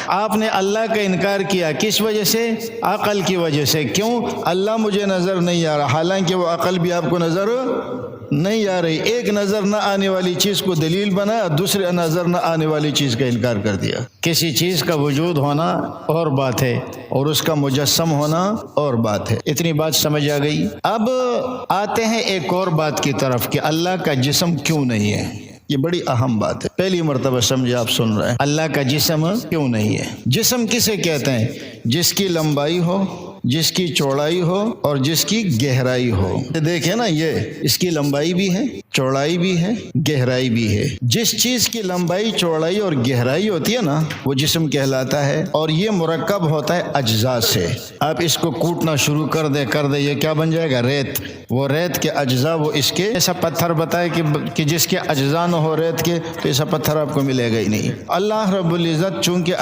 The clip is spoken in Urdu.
آپ نے اللہ کا انکار کیا کس وجہ سے؟ عقل کی وجہ سے۔ کیوں؟ اللہ مجھے نظر نہیں آ رہا، حالانکہ وہ عقل بھی آپ کو نظر نہیں آ رہی۔ ایک نظر نہ آنے والی چیز کو دلیل بنا، دوسرے نظر نہ آنے والی چیز کا انکار کر دیا۔ کسی چیز کا وجود ہونا اور بات ہے اور اس کا مجسم ہونا اور بات ہے۔ اتنی بات سمجھ آ گئی؟ اب آتے ہیں ایک اور بات کی طرف کہ اللہ کا جسم کیوں نہیں ہے۔ یہ بڑی اہم بات ہے، پہلی مرتبہ سمجھے آپ سن رہے ہیں۔ اللہ کا جسم کیوں نہیں ہے؟ جسم کسے کہتے ہیں؟ جس کی لمبائی ہو، جس کی چوڑائی ہو اور جس کی گہرائی ہو۔ دیکھیں نا، یہ اس کی لمبائی بھی ہے، چوڑائی بھی ہے، گہرائی بھی ہے۔ جس چیز کی لمبائی، چوڑائی اور گہرائی ہوتی ہے نا، وہ جسم کہلاتا ہے، اور یہ مرکب ہوتا ہے اجزاء سے۔ آپ اس کو کوٹنا شروع کر دے یہ کیا بن جائے گا؟ ریت۔ وہ ریت کے اجزاء، وہ اس کے ایسا پتھر بتائے کہ جس کے اجزاء نہ ہو ریت کے، تو ایسا پتھر آپ کو ملے گا ہی نہیں۔ اللہ رب العزت چونکہ